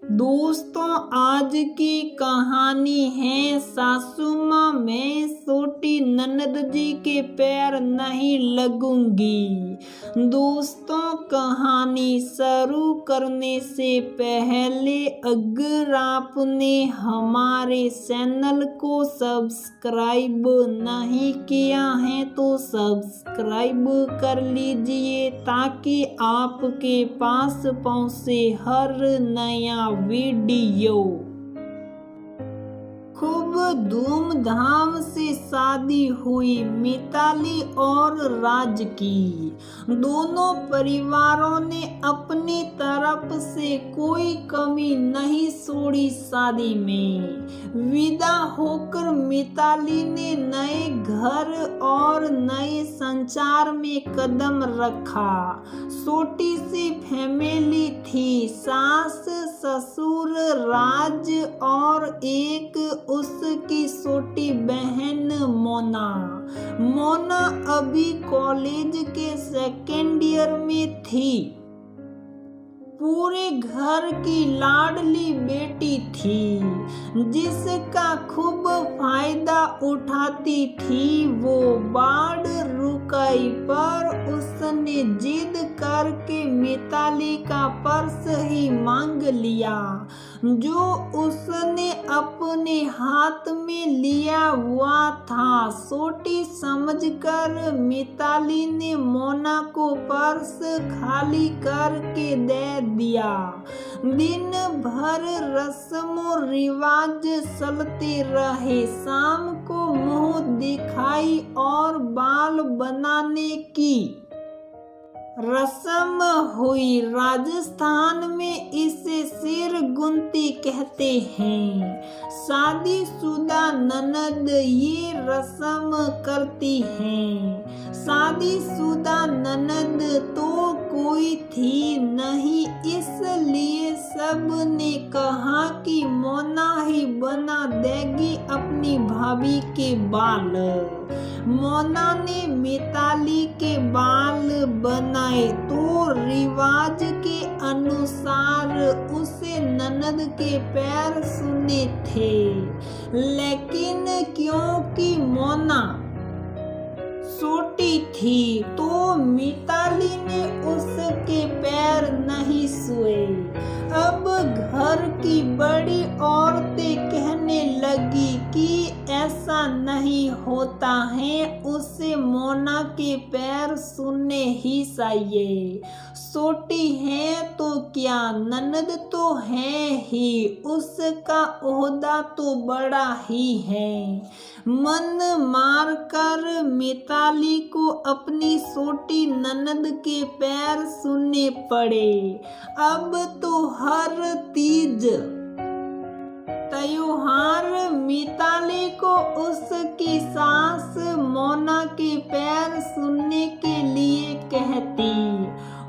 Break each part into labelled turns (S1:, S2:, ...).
S1: दोस्तों, आज की कहानी है सासू माँ मैं छोटी ननद जी के पैर नहीं लगूंगी। दोस्तों, कहानी शुरू करने से पहले अगर आपने हमारे चैनल को सब्सक्राइब नहीं किया है तो सब्सक्राइब कर लीजिए ताकि आपके पास पहुंचे हर नया वीडियो। खूब धूमधाम से शादी हुई मिताली और राज की। दोनों परिवारों ने अपनी तरफ से कोई कमी नहीं छोड़ी। शादी में विदा होकर मिताली ने नए घर और नए संसार में कदम रखा। छोटी सी फैमिली थी, सास ससुर राज और एक उसकी छोटी बहन मोना। मोना अभी कॉलेज के सेकेंड ईयर में थी। पूरे घर की लाडली बेटी थी जिसका खूब फायदा उठाती थी। वो बाढ़ रुकाई पर उसने जिद करके मिताली का पर्स ही मांग लिया जो उसने अपने हाथ में लिया हुआ था। छोटी समझकर मिताली ने मोना को पर्स खाली करके दे दिया। दिन भर रस्मों रिवाज चलते रहे। शाम को मुंह दिखाई और बाल बनाने की रस्म हुई। राजस्थान में इसे सिर गुंती कहते हैं। शादीशुदा ननद ये रस्म करती हैं। शादीशुदा ननद तो कोई थी नहीं, इसलिए सब ने कहा कि मोना ही बना देगी अपनी भाभी के बाल। मोना ने मिताली के बाल बनाए तो रिवाज के अनुसार उसे ननद के पैर छूने थे, लेकिन क्योंकि मोना छोटी थी तो मिताली ने उसके पैर नहीं छुए। अब घर की बड़ी औरतें कहने लगी कि ऐसा नहीं होता है, उसे मोना के पैर छूने ही चाहिए। छोटी है तो क्या, ननद तो है ही, उसका ओहदा तो बड़ा ही है। मन मार कर मिताली को अपनी छोटी ननद के पैर छूने पड़े। अब तो हर तीज त्योहार मिताली को उसकी सास मोना के पैर छूने के लिए कहती।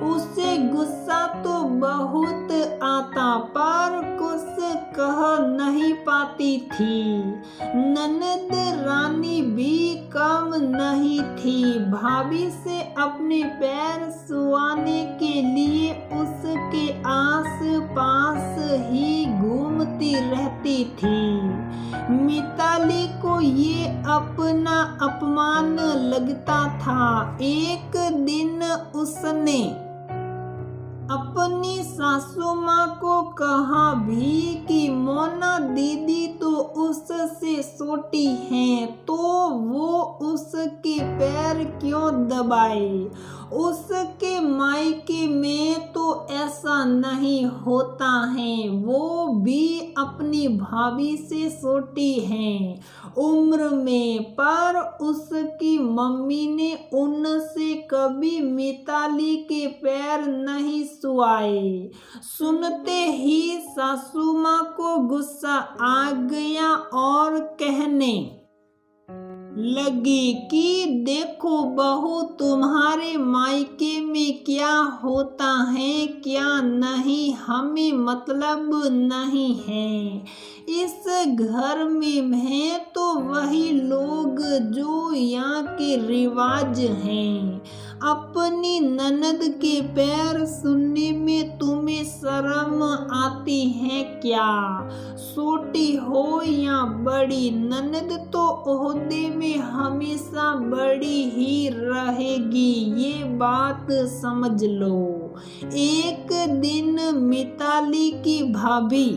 S1: उसे गुस्सा तो बहुत आता पर कुछ कह नहीं पाती थी। ननद रानी भी कम नहीं थी, भाभी से अपने पैर छुआने के लिए उसके आस पास ही घूमती रहती थी। मिताली को ये अपना अपमान लगता था। एक दिन उसने अपनी सासू माँ को कहा भी कि मोना दीदी तो उससे छोटी हैं, तो वो उसके पैर क्यों दबाए। उसके मायके में तो ऐसा नहीं होता है, वो भी अपनी भाभी से छोटी हैं उम्र में, पर उसकी मम्मी ने उनसे कभी मिताली के पैर नहीं छुआए। सुनते ही सासू माँ को गुस्सा आ गया और कहने लगी कि देखो बहू, तुम्हारे मायके में क्या होता है क्या नहीं हमें मतलब नहीं है। इस घर में हैं तो वही लोग जो यहाँ के रिवाज हैं। अपनी ननद के पैर सुनने में तुम्हें शर्म आती है क्या? छोटी हो या बड़ी, ननद तो ओहदे में हमेशा बड़ी ही रहेगी, ये बात समझ लो। एक दिन मिताली की भाभी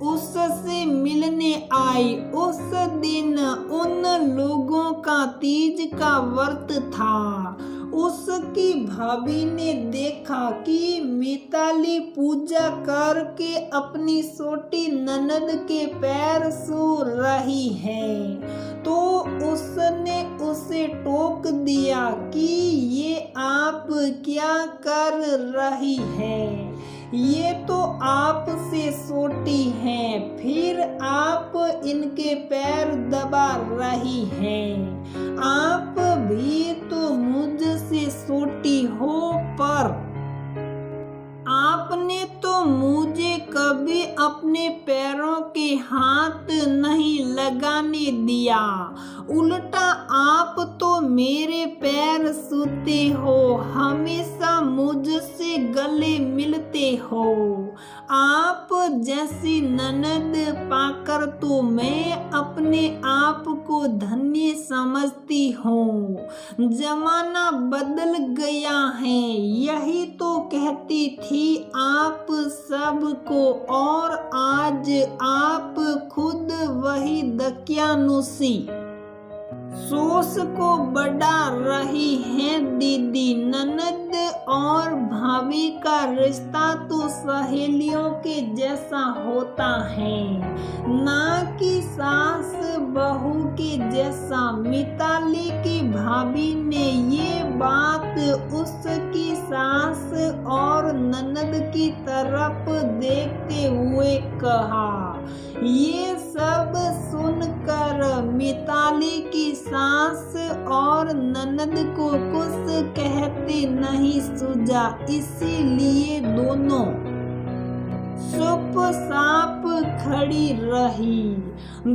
S1: उससे मिलने आई। उस दिन उन लोगों का तीज का व्रत था। उसकी भाभी ने देखा कि मिताली पूजा करके अपनी छोटी ननद के पैर छू रही है, तो उसने उसे टोक दिया कि ये आप क्या कर रही है? ये तो आपसे छोटी हैं, फिर आप इनके पैर दबा रही हैं। आप भी तो मुझसे छोटी हो, पर आपने तो मुझे कभी अपने पैरों के हाथ नहीं लगाने दिया। उल्टा आप तो मेरे पैर छूते हो, हमेशा मुझसे गले मिलते हो। आप जैसी ननद पाकर तो मैं अपने आप को धन्य समझती हूँ। जमाना बदल गया है, यही तो कहती थी आप सबको, और आज आप खुद वही दकियानुसी सोच को बढ़ा रही हैं। दीदी ननद और भाभी का रिश्ता तो सहेलियों के जैसा होता है, ना कि सास बहू के जैसा। मिताली की भाभी ने ये बात उसकी सास और ननद की तरफ देखते हुए कहा। ये सब सुनकर मिताली की सास और ननद को कुछ कहते नहीं सूझा, इसीलिए दोनों चुपचाप खड़ी रही।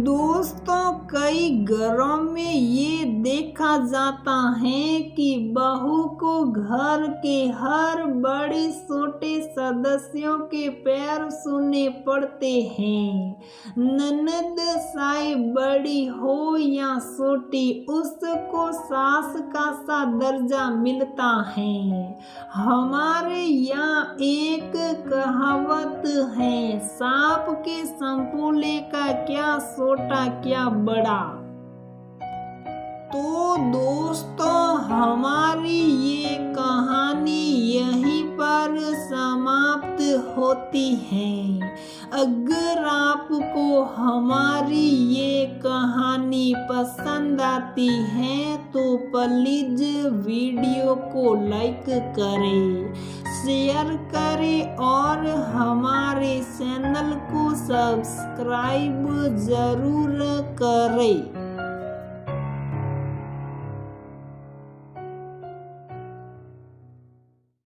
S1: दोस्तों, कई घरों में ये देखा जाता है कि बहू को घर के हर बड़े छोटे सदस्यों के पैर छूने पड़ते हैं। ननद चाहे बड़ी हो या छोटी, उसको सास का सा दर्जा मिलता है। हमारे यहाँ एक कहावत है, सांप के संपूले का क्या छोटा क्या बड़ा। तो दोस्तों, हमारी ये कहानी यहीं पर समाप्त होती है। अगर आपको हमारी ये कहानी पसंद आती है तो प्लीज वीडियो को लाइक करें, शेयर करें और हमारे चैनल को सब्सक्राइब जरूर करें।